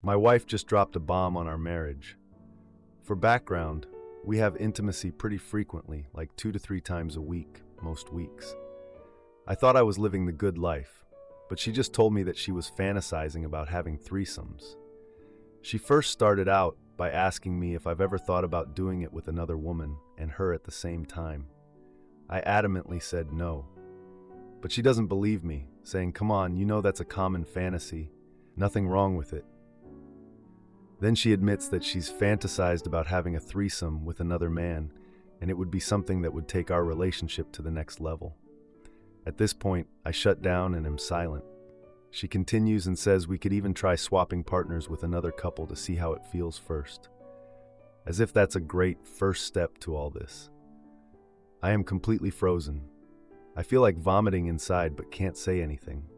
My wife just dropped a bomb on our marriage. For background, we have intimacy pretty frequently, like 2 to 3 times a week, most weeks. I thought I was living the good life, but she just told me that she was fantasizing about having threesomes. She first started out by asking me if I've ever thought about doing it with another woman and her at the same time. I adamantly said no. But she doesn't believe me, saying, "Come on, you know that's a common fantasy. Nothing wrong with it." Then she admits that she's fantasized about having a threesome with another man, and it would be something that would take our relationship to the next level. At this point, I shut down and am silent. She continues and says we could even try swapping partners with another couple to see how it feels first. As if that's a great first step to all this. I am completely frozen. I feel like vomiting inside but can't say anything.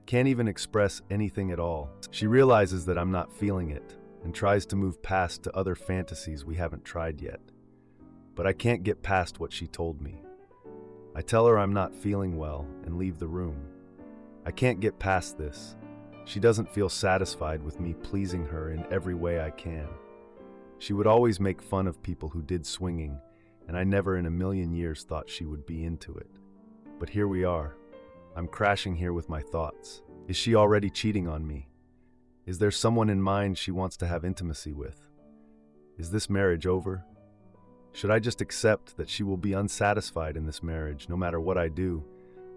Can't even express anything at all. She realizes that I'm not feeling it and tries to move past to other fantasies we haven't tried yet. But I can't get past what she told me. I tell her I'm not feeling well and leave the room. I can't get past this. She doesn't feel satisfied with me pleasing her in every way I can. She would always make fun of people who did swinging, and I never in a million years thought she would be into it. But here we are. I'm crashing here with my thoughts. Is she already cheating on me? Is there someone in mind she wants to have intimacy with? Is this marriage over? Should I just accept that she will be unsatisfied in this marriage no matter what I do,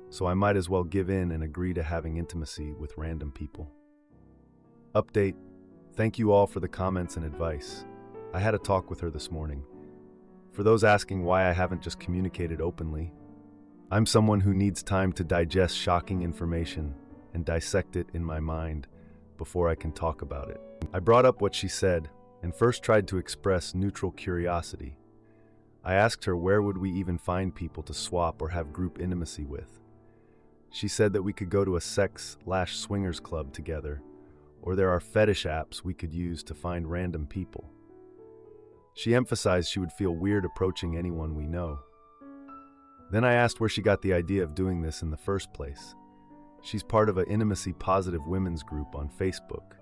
so I might as well give in and agree to having intimacy with random people? Update. Thank you all for the comments and advice. I had a talk with her this morning. For those asking why I haven't just communicated openly, I'm someone who needs time to digest shocking information and dissect it in my mind before I can talk about it. I brought up what she said and first tried to express neutral curiosity. I asked her where would we even find people to swap or have group intimacy with. She said that we could go to a sex/swingers club together, or there are fetish apps we could use to find random people. She emphasized she would feel weird approaching anyone we know. Then I asked where she got the idea of doing this in the first place. She's part of an intimacy-positive women's group on Facebook,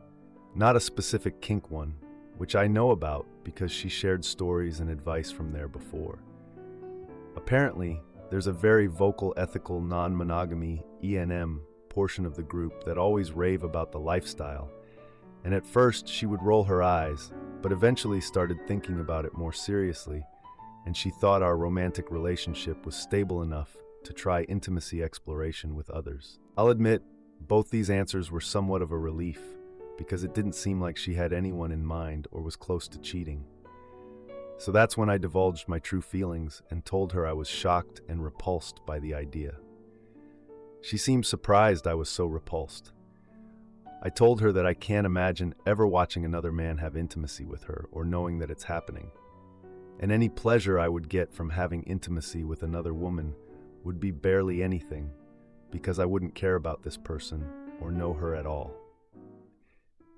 not a specific kink one, which I know about because she shared stories and advice from there before. Apparently, there's a very vocal ethical non-monogamy (ENM) portion of the group that always rave about the lifestyle, and at first she would roll her eyes, but eventually started thinking about it more seriously, and she thought our romantic relationship was stable enough to try intimacy exploration with others. I'll admit, both these answers were somewhat of a relief, because it didn't seem like she had anyone in mind or was close to cheating. So that's when I divulged my true feelings and told her I was shocked and repulsed by the idea. She seemed surprised I was so repulsed. I told her that I can't imagine ever watching another man have intimacy with her or knowing that it's happening. And any pleasure I would get from having intimacy with another woman would be barely anything, because I wouldn't care about this person or know her at all.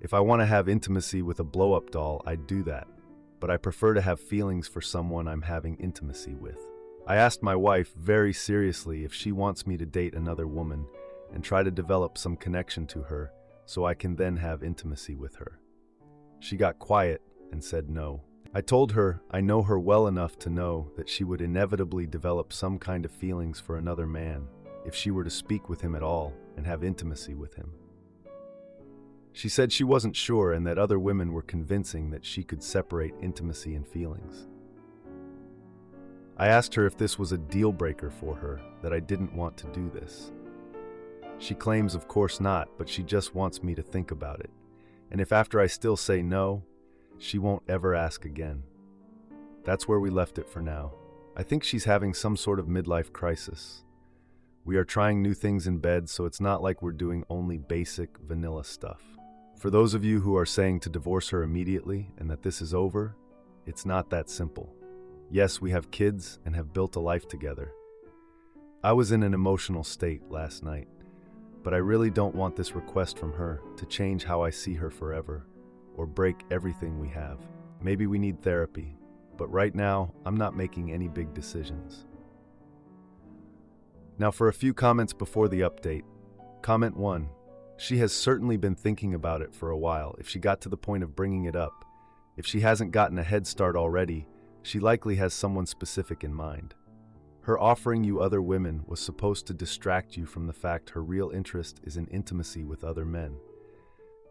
If I want to have intimacy with a blow-up doll, I'd do that, but I prefer to have feelings for someone I'm having intimacy with. I asked my wife very seriously if she wants me to date another woman and try to develop some connection to her so I can then have intimacy with her. She got quiet and said no. I told her I know her well enough to know that she would inevitably develop some kind of feelings for another man if she were to speak with him at all and have intimacy with him. She said she wasn't sure and that other women were convincing that she could separate intimacy and feelings. I asked her if this was a deal breaker for her, that I didn't want to do this. She claims of course not, but she just wants me to think about it. And if after I still say no, she won't ever ask again. That's where we left it for now. I think she's having some sort of midlife crisis. We are trying new things in bed, so it's not like we're doing only basic vanilla stuff. For those of you who are saying to divorce her immediately and that this is over, it's not that simple. Yes, we have kids and have built a life together. I was in an emotional state last night, but I really don't want this request from her to change how I see her forever or break everything we have. Maybe we need therapy, but right now, I'm not making any big decisions. Now for a few comments before the update. Comment 1. She has certainly been thinking about it for a while. If she got to the point of bringing it up, if she hasn't gotten a head start already, she likely has someone specific in mind. Her offering you other women was supposed to distract you from the fact her real interest is in intimacy with other men.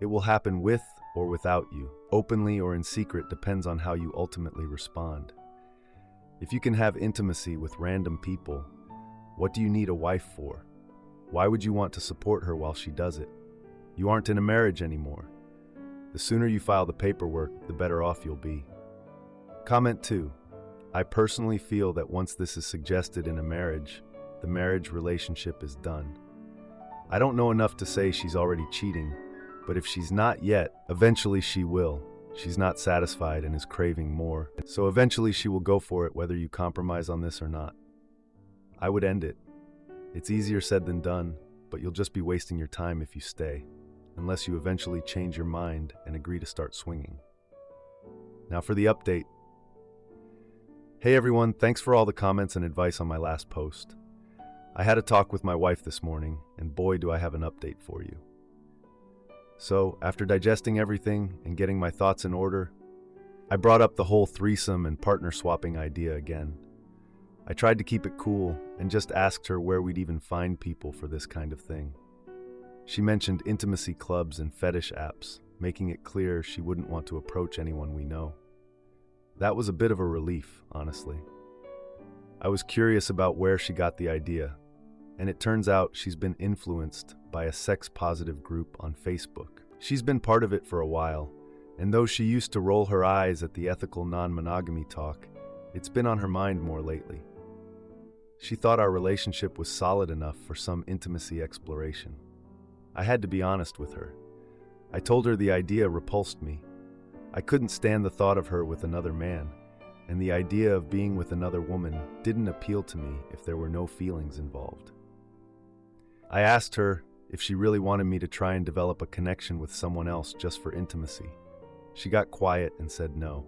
It will happen with or without you, openly or in secret, depends on how you ultimately respond. If you can have intimacy with random people, what do you need a wife for? Why would you want to support her while she does it? You aren't in a marriage anymore. The sooner you file the paperwork, the better off you'll be. Comment 2. I personally feel that once this is suggested in a marriage, the marriage relationship is done. I don't know enough to say she's already cheating, but if she's not yet, eventually she will. She's not satisfied and is craving more, so eventually she will go for it whether you compromise on this or not. I would end it. It's easier said than done, but you'll just be wasting your time if you stay, unless you eventually change your mind and agree to start swinging. Now for the update. Hey everyone, thanks for all the comments and advice on my last post. I had a talk with my wife this morning, and boy do I have an update for you. So, after digesting everything and getting my thoughts in order, I brought up the whole threesome and partner swapping idea again. I tried to keep it cool and just asked her where we'd even find people for this kind of thing. She mentioned intimacy clubs and fetish apps, making it clear she wouldn't want to approach anyone we know. That was a bit of a relief, honestly. I was curious about where she got the idea, and it turns out she's been influenced by a sex-positive group on Facebook. She's been part of it for a while, and though she used to roll her eyes at the ethical non-monogamy talk, it's been on her mind more lately. She thought our relationship was solid enough for some intimacy exploration. I had to be honest with her. I told her the idea repulsed me. I couldn't stand the thought of her with another man, and the idea of being with another woman didn't appeal to me if there were no feelings involved. I asked her if she really wanted me to try and develop a connection with someone else just for intimacy. She got quiet and said no.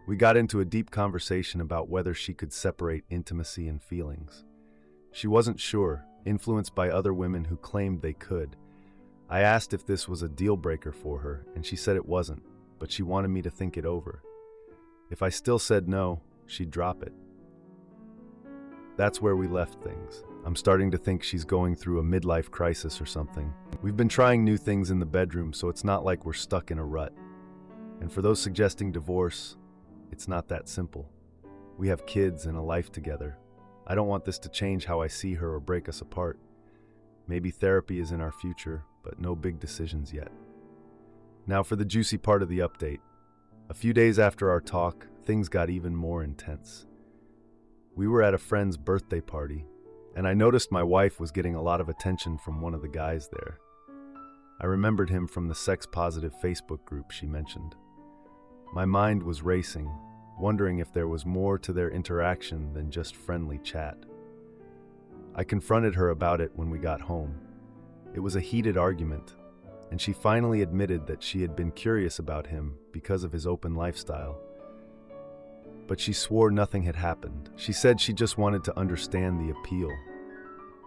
We got into a deep conversation about whether she could separate intimacy and feelings. She wasn't sure, influenced by other women who claimed they could. I asked if this was a deal breaker for her, and she said it wasn't, but she wanted me to think it over. If I still said no, she'd drop it. That's where we left things. I'm starting to think she's going through a midlife crisis or something. We've been trying new things in the bedroom, so it's not like we're stuck in a rut. And for those suggesting divorce, it's not that simple. We have kids and a life together. I don't want this to change how I see her or break us apart. Maybe therapy is in our future, but no big decisions yet. Now for the juicy part of the update. A few days after our talk, things got even more intense. We were at a friend's birthday party, and I noticed my wife was getting a lot of attention from one of the guys there. I remembered him from the sex-positive Facebook group she mentioned. My mind was racing, wondering if there was more to their interaction than just friendly chat. I confronted her about it when we got home. It was a heated argument, and she finally admitted that she had been curious about him because of his open lifestyle. But she swore nothing had happened. She said she just wanted to understand the appeal.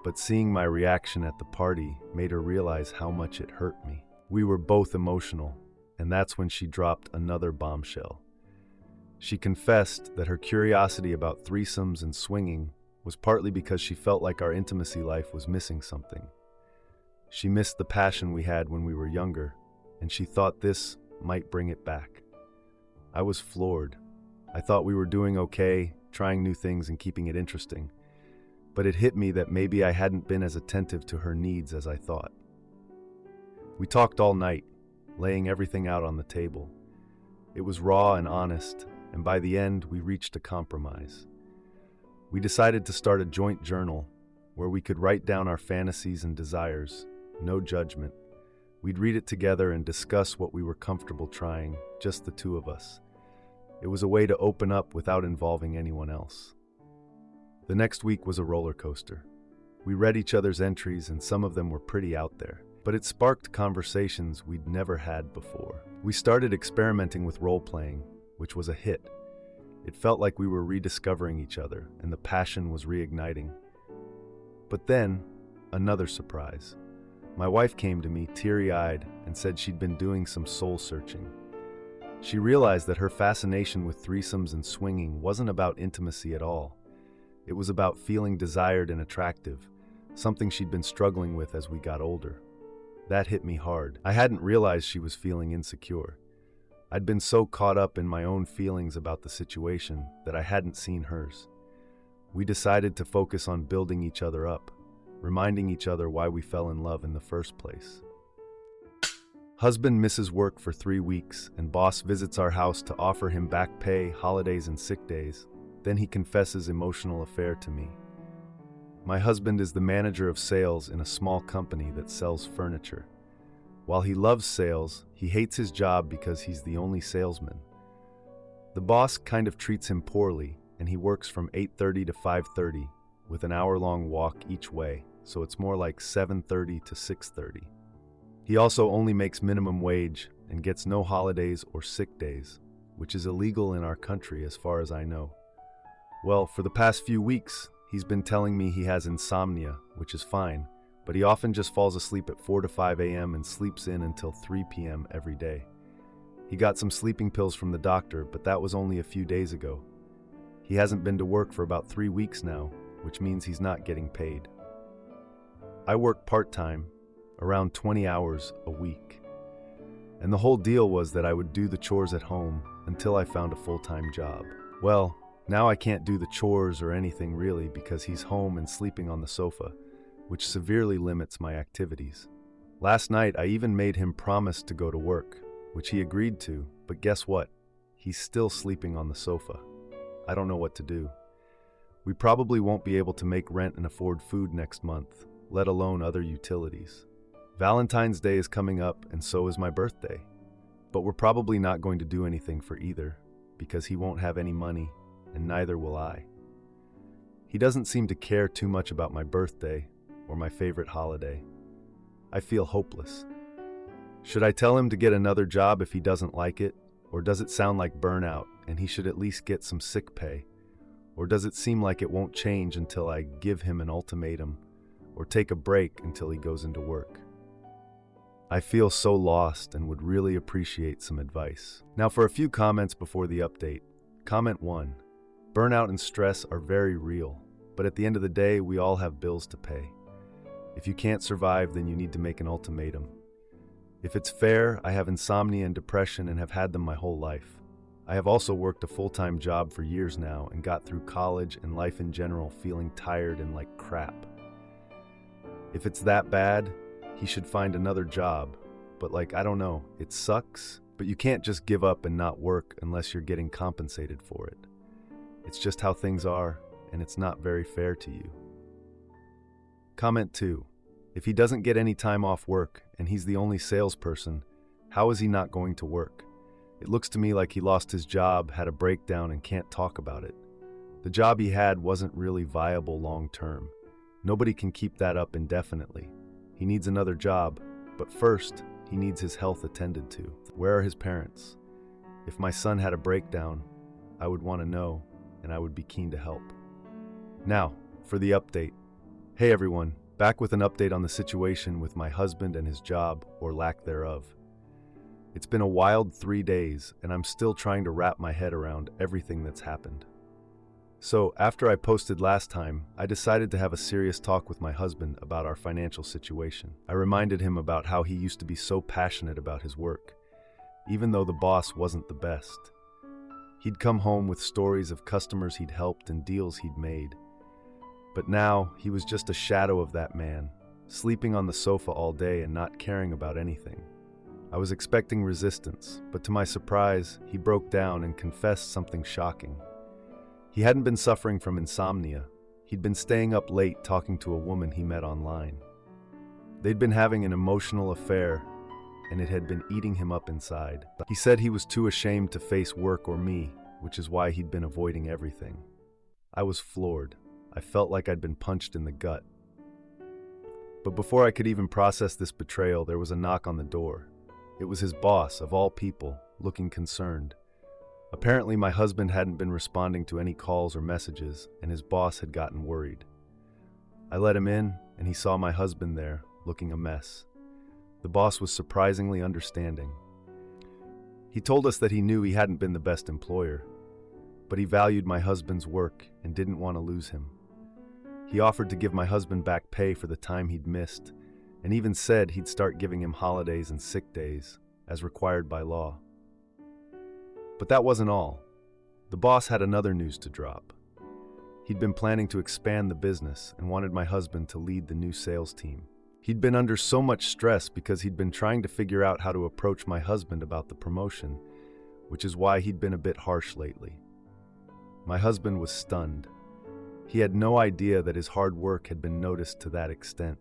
But seeing my reaction at the party made her realize how much it hurt me. We were both emotional, and that's when she dropped another bombshell. She confessed that her curiosity about threesomes and swinging was partly because she felt like our intimacy life was missing something. She missed the passion we had when we were younger, and she thought this might bring it back. I was floored. I thought we were doing okay, trying new things and keeping it interesting. But it hit me that maybe I hadn't been as attentive to her needs as I thought. We talked all night, laying everything out on the table. It was raw and honest, and by the end, we reached a compromise. We decided to start a joint journal where we could write down our fantasies and desires, no judgment. We'd read it together and discuss what we were comfortable trying, just the two of us. It was a way to open up without involving anyone else. The next week was a roller coaster. We read each other's entries and some of them were pretty out there, but it sparked conversations we'd never had before. We started experimenting with role-playing, which was a hit. It felt like we were rediscovering each other and the passion was reigniting. But then, another surprise. My wife came to me teary-eyed and said she'd been doing some soul-searching. She realized that her fascination with threesomes and swinging wasn't about intimacy at all. It was about feeling desired and attractive, something she'd been struggling with as we got older. That hit me hard. I hadn't realized she was feeling insecure. I'd been so caught up in my own feelings about the situation that I hadn't seen hers. We decided to focus on building each other up, reminding each other why we fell in love in the first place. Husband misses work for 3 weeks, and boss visits our house to offer him back pay, holidays, and sick days. Then he confesses emotional affair to me. My husband is the manager of sales in a small company that sells furniture. While he loves sales, he hates his job because he's the only salesman. The boss kind of treats him poorly, and he works from 8:30 to 5:30 with an hour-long walk each way, so it's more like 7:30 to 6:30. He also only makes minimum wage and gets no holidays or sick days, which is illegal in our country as far as I know. Well, for the past few weeks, he's been telling me he has insomnia, which is fine, but he often just falls asleep at 4 to 5 a.m. and sleeps in until 3 p.m. every day. He got some sleeping pills from the doctor, but that was only a few days ago. He hasn't been to work for about 3 weeks now, which means he's not getting paid. I work part-time, around 20 hours a week. And the whole deal was that I would do the chores at home until I found a full-time job. Well, now I can't do the chores or anything really because he's home and sleeping on the sofa, which severely limits my activities. Last night, I even made him promise to go to work, which he agreed to, but guess what? He's still sleeping on the sofa. I don't know what to do. We probably won't be able to make rent and afford food next month, let alone other utilities. Valentine's Day is coming up, and so is my birthday. But we're probably not going to do anything for either, because he won't have any money, and neither will I. He doesn't seem to care too much about my birthday or my favorite holiday. I feel hopeless. Should I tell him to get another job if he doesn't like it, or does it sound like burnout and he should at least get some sick pay? Or does it seem like it won't change until I give him an ultimatum, or take a break until he goes into work? I feel so lost and would really appreciate some advice. Now for a few comments before the update. Comment 1. Burnout and stress are very real, but at the end of the day, we all have bills to pay. If you can't survive, then you need to make an ultimatum. If it's fair, I have insomnia and depression and have had them my whole life. I have also worked a full-time job for years now and got through college and life in general feeling tired and like crap. If it's that bad, he should find another job. But I don't know, it sucks, but you can't just give up and not work unless you're getting compensated for it. It's just how things are, and it's not very fair to you. Comment 2. If he doesn't get any time off work and he's the only salesperson, how is he not going to work? It looks to me like he lost his job, had a breakdown, and can't talk about it. The job he had wasn't really viable long term. Nobody can keep that up indefinitely. He needs another job, but first, he needs his health attended to. Where are his parents? If my son had a breakdown, I would want to know, and I would be keen to help. Now, for the update. Hey everyone, back with an update on the situation with my husband and his job, or lack thereof. It's been a wild 3 days, and I'm still trying to wrap my head around everything that's happened. So, after I posted last time, I decided to have a serious talk with my husband about our financial situation. I reminded him about how he used to be so passionate about his work, even though the boss wasn't the best. He'd come home with stories of customers he'd helped and deals he'd made. But now, he was just a shadow of that man, sleeping on the sofa all day and not caring about anything. I was expecting resistance, but to my surprise, he broke down and confessed something shocking. He hadn't been suffering from insomnia. He'd been staying up late talking to a woman he met online. They'd been having an emotional affair, and it had been eating him up inside. He said he was too ashamed to face work or me, which is why he'd been avoiding everything. I was floored. I felt like I'd been punched in the gut. But before I could even process this betrayal, there was a knock on the door. It was his boss, of all people, looking concerned. Apparently, my husband hadn't been responding to any calls or messages, and his boss had gotten worried. I let him in, and he saw my husband there, looking a mess. The boss was surprisingly understanding. He told us that he knew he hadn't been the best employer, but he valued my husband's work and didn't want to lose him. He offered to give my husband back pay for the time he'd missed, and even said he'd start giving him holidays and sick days, as required by law. But that wasn't all. The boss had another news to drop. He'd been planning to expand the business and wanted my husband to lead the new sales team. He'd been under so much stress because he'd been trying to figure out how to approach my husband about the promotion, which is why he'd been a bit harsh lately. My husband was stunned. He had no idea that his hard work had been noticed to that extent.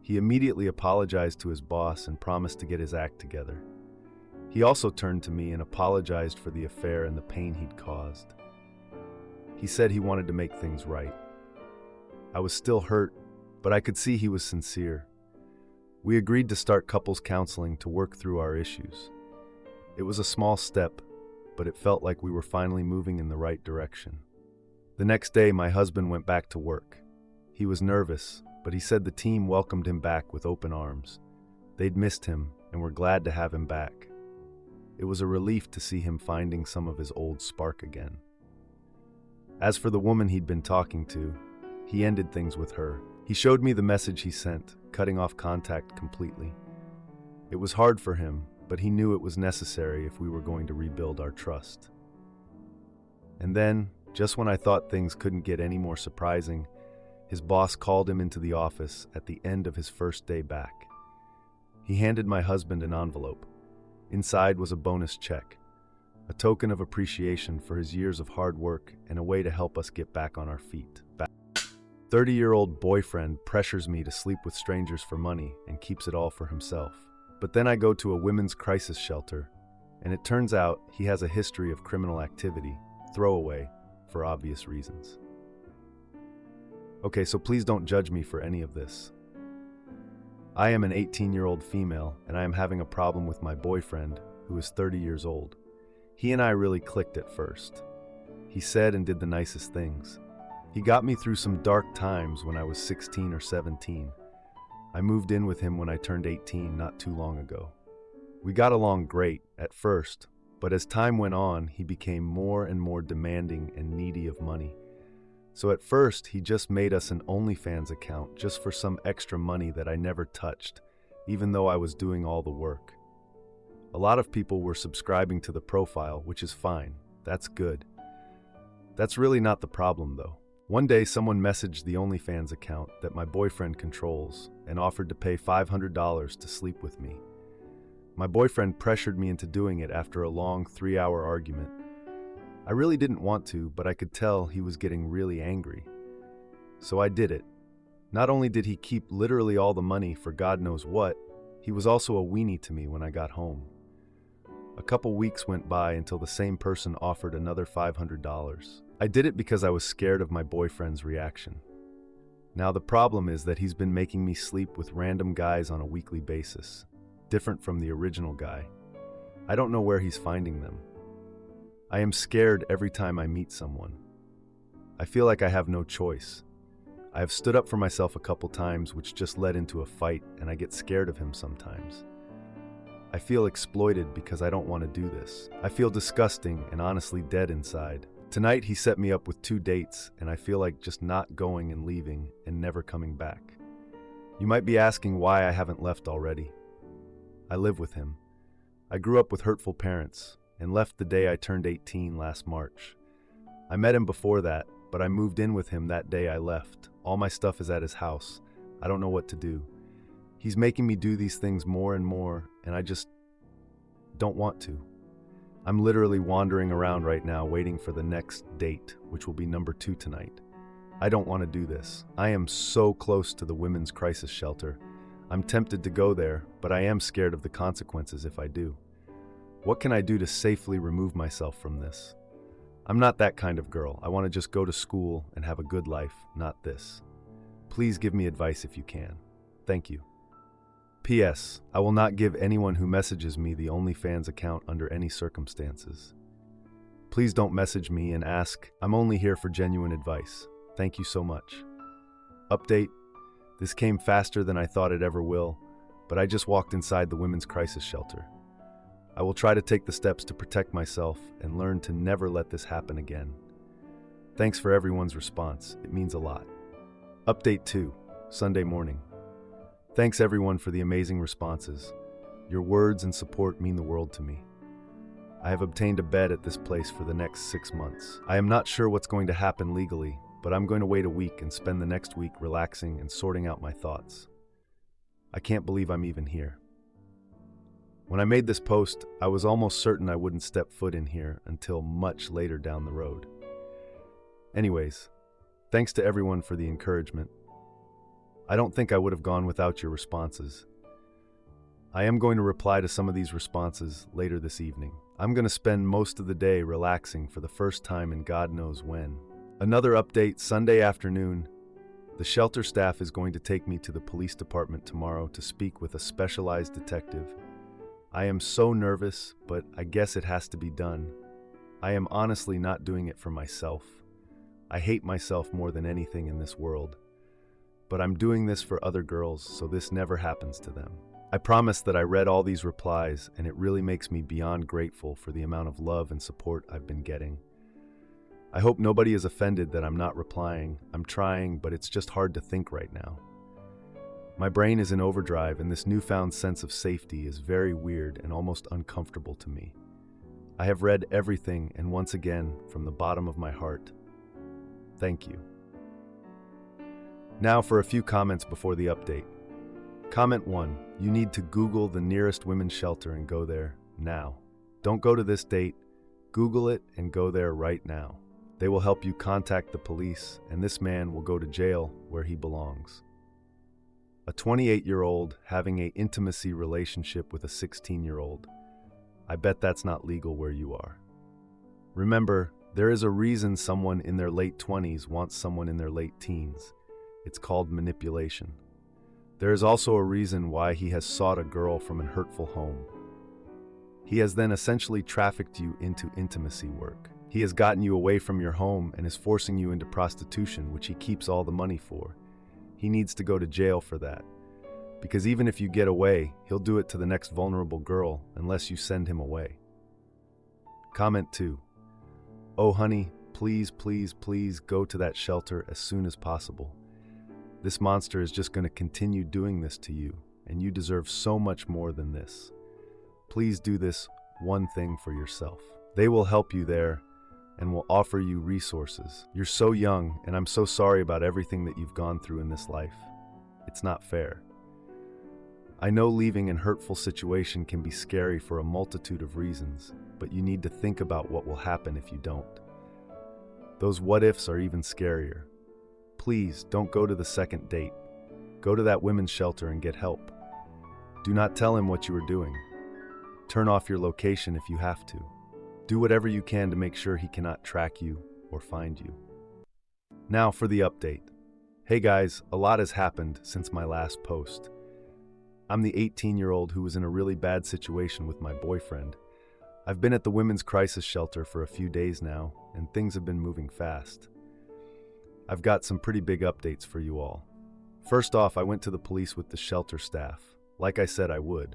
He immediately apologized to his boss and promised to get his act together. He also turned to me and apologized for the affair and the pain he'd caused. He said he wanted to make things right. I was still hurt, but I could see he was sincere. We agreed to start couples counseling to work through our issues. It was a small step, but it felt like we were finally moving in the right direction. The next day, my husband went back to work. He was nervous, but he said the team welcomed him back with open arms. They'd missed him and were glad to have him back. It was a relief to see him finding some of his old spark again. As for the woman he'd been talking to, he ended things with her. He showed me the message he sent, cutting off contact completely. It was hard for him, but he knew it was necessary if we were going to rebuild our trust. And then, just when I thought things couldn't get any more surprising, his boss called him into the office at the end of his first day back. He handed my husband an envelope. Inside was a bonus check, a token of appreciation for his years of hard work and a way to help us get back on our feet. 30-year-old boyfriend pressures me to sleep with strangers for money and keeps it all for himself. But then I go to a women's crisis shelter, and it turns out he has a history of criminal activity, throwaway, for obvious reasons. Okay, so please don't judge me for any of this. I am an 18-year-old female, and I am having a problem with my boyfriend, who is 30 years old. He and I really clicked at first. He said and did the nicest things. He got me through some dark times when I was 16 or 17. I moved in with him when I turned 18 not too long ago. We got along great at first, but as time went on, he became more and more demanding and needy of money. So at first, he just made us an OnlyFans account just for some extra money that I never touched, even though I was doing all the work. A lot of people were subscribing to the profile, which is fine. That's good. That's really not the problem, though. One day, someone messaged the OnlyFans account that my boyfriend controls and offered to pay $500 to sleep with me. My boyfriend pressured me into doing it after a long 3-hour argument. I really didn't want to, but I could tell he was getting really angry. So I did it. Not only did he keep literally all the money for God knows what, he was also a weenie to me when I got home. A couple weeks went by until the same person offered another $500. I did it because I was scared of my boyfriend's reaction. Now the problem is that he's been making me sleep with random guys on a weekly basis, different from the original guy. I don't know where he's finding them. I am scared every time I meet someone. I feel like I have no choice. I have stood up for myself a couple times, which just led into a fight, and I get scared of him sometimes. I feel exploited because I don't want to do this. I feel disgusting and honestly dead inside. Tonight he set me up with 2 dates, and I feel like just not going and leaving and never coming back. You might be asking why I haven't left already. I live with him. I grew up with hurtful parents and left the day I turned 18 last March. I met him before that, but I moved in with him that day I left. All my stuff is at his house. I don't know what to do. He's making me do these things more and more, and I just don't want to. I'm literally wandering around right now waiting for the next date, which will be number 2 tonight. I don't want to do this. I am so close to the women's crisis shelter. I'm tempted to go there, but I am scared of the consequences if I do. What can I do to safely remove myself from this? I'm not that kind of girl. I want to just go to school and have a good life, not this. Please give me advice if you can. Thank you. P.S. I will not give anyone who messages me the OnlyFans account under any circumstances. Please don't message me and ask. I'm only here for genuine advice. Thank you so much. Update: This came faster than I thought it ever will, but I just walked inside the women's crisis shelter. I will try to take the steps to protect myself and learn to never let this happen again. Thanks for everyone's response. It means a lot. Update 2, Sunday morning. Thanks everyone for the amazing responses. Your words and support mean the world to me. I have obtained a bed at this place for the next 6 months. I am not sure what's going to happen legally, but I'm going to wait a week and spend the next week relaxing and sorting out my thoughts. I can't believe I'm even here. When I made this post, I was almost certain I wouldn't step foot in here until much later down the road. Anyways, thanks to everyone for the encouragement. I don't think I would have gone without your responses. I am going to reply to some of these responses later this evening. I'm going to spend most of the day relaxing for the first time in God knows when. Another update, Sunday afternoon. The shelter staff is going to take me to the police department tomorrow to speak with a specialized detective. I am so nervous, but I guess it has to be done. I am honestly not doing it for myself. I hate myself more than anything in this world. But I'm doing this for other girls, so this never happens to them. I promise that I read all these replies, and it really makes me beyond grateful for the amount of love and support I've been getting. I hope nobody is offended that I'm not replying. I'm trying, but it's just hard to think right now. My brain is in overdrive, and this newfound sense of safety is very weird and almost uncomfortable to me. I have read everything, and once again, from the bottom of my heart, thank you. Now for a few comments before the update. Comment 1. You need to Google the nearest women's shelter and go there now. Don't go to this date. Google it and go there right now. They will help you contact the police, and this man will go to jail where he belongs. A 28-year-old having an intimacy relationship with a 16-year-old. I bet that's not legal where you are. Remember, there is a reason someone in their late 20s wants someone in their late teens. It's called manipulation. There is also a reason why he has sought a girl from an hurtful home. He has then essentially trafficked you into intimacy work. He has gotten you away from your home and is forcing you into prostitution, which he keeps all the money for. He needs to go to jail for that. Because even if you get away, he'll do it to the next vulnerable girl unless you send him away. Comment 2. Oh honey, please, please, please go to that shelter as soon as possible. This monster is just going to continue doing this to you, and you deserve so much more than this. Please do this one thing for yourself. They will help you there and will offer you resources. You're so young, and I'm so sorry about everything that you've gone through in this life. It's not fair. I know leaving an hurtful situation can be scary for a multitude of reasons, but you need to think about what will happen if you don't. Those what-ifs are even scarier. Please don't go to the second date. Go to that women's shelter and get help. Do not tell him what you are doing. Turn off your location if you have to. Do whatever you can to make sure he cannot track you or find you. Now for the update. Hey guys, a lot has happened since my last post. I'm the 18-year-old who was in a really bad situation with my boyfriend. I've been at the women's crisis shelter for a few days now, and things have been moving fast. I've got some pretty big updates for you all. First off, I went to the police with the shelter staff, like I said I would.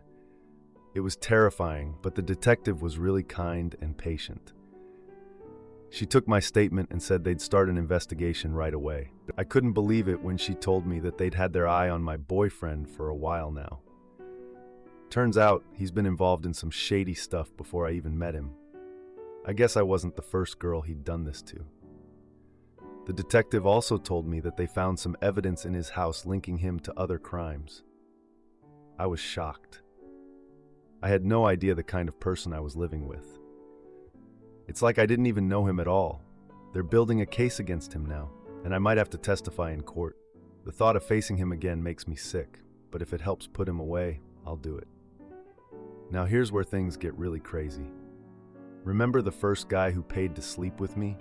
It was terrifying, but the detective was really kind and patient. She took my statement and said they'd start an investigation right away. I couldn't believe it when she told me that they'd had their eye on my boyfriend for a while now. Turns out he's been involved in some shady stuff before I even met him. I guess I wasn't the first girl he'd done this to. The detective also told me that they found some evidence in his house linking him to other crimes. I was shocked. I had no idea the kind of person I was living with. It's like I didn't even know him at all. They're building a case against him now, and I might have to testify in court. The thought of facing him again makes me sick, but if it helps put him away, I'll do it. Now here's where things get really crazy. Remember the first guy who paid to sleep with me?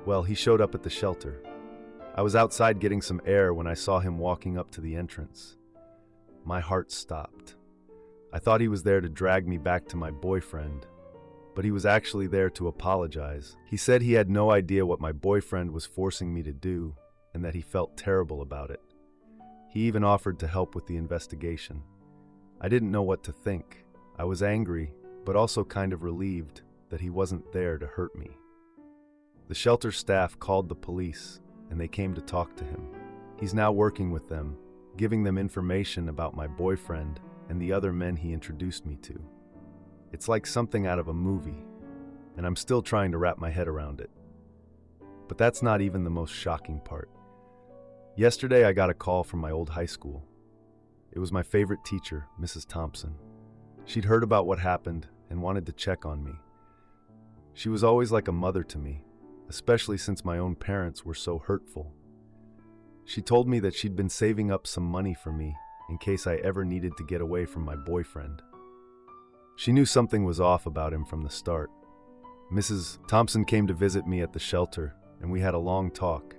Well, he showed up at the shelter. I was outside getting some air when I saw him walking up to the entrance. My heart stopped. I thought he was there to drag me back to my boyfriend, but he was actually there to apologize. He said he had no idea what my boyfriend was forcing me to do and that he felt terrible about it. He even offered to help with the investigation. I didn't know what to think. I was angry, but also kind of relieved that he wasn't there to hurt me. The shelter staff called the police, and they came to talk to him. He's now working with them, giving them information about my boyfriend and the other men he introduced me to. It's like something out of a movie, and I'm still trying to wrap my head around it. But that's not even the most shocking part. Yesterday, I got a call from my old high school. It was my favorite teacher, Mrs. Thompson. She'd heard about what happened and wanted to check on me. She was always like a mother to me, especially since my own parents were so hurtful. She told me that she'd been saving up some money for me in case I ever needed to get away from my boyfriend. She knew something was off about him from the start. Mrs. Thompson came to visit me at the shelter, and we had a long talk.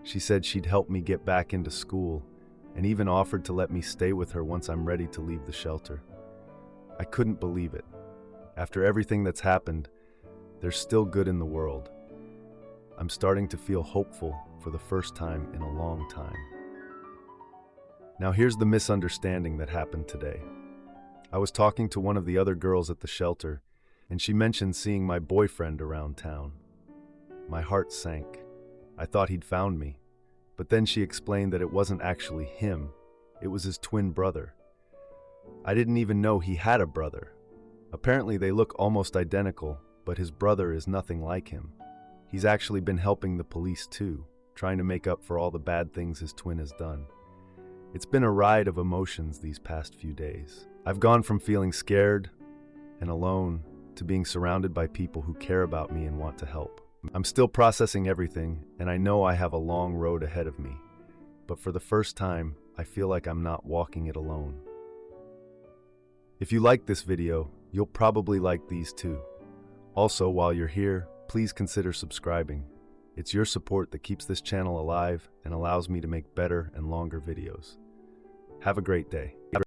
She said she'd help me get back into school and even offered to let me stay with her once I'm ready to leave the shelter. I couldn't believe it. After everything that's happened, there's still good in the world. I'm starting to feel hopeful for the first time in a long time. Now here's the misunderstanding that happened today. I was talking to one of the other girls at the shelter, and she mentioned seeing my boyfriend around town. My heart sank. I thought he'd found me, but then she explained that it wasn't actually him, it was his twin brother. I didn't even know he had a brother. Apparently they look almost identical, but his brother is nothing like him. He's actually been helping the police too, trying to make up for all the bad things his twin has done. It's been a ride of emotions these past few days. I've gone from feeling scared and alone to being surrounded by people who care about me and want to help. I'm still processing everything, and I know I have a long road ahead of me. But for the first time, I feel like I'm not walking it alone. If you like this video, you'll probably like these too. Also, while you're here, please consider subscribing. It's your support that keeps this channel alive and allows me to make better and longer videos. Have a great day.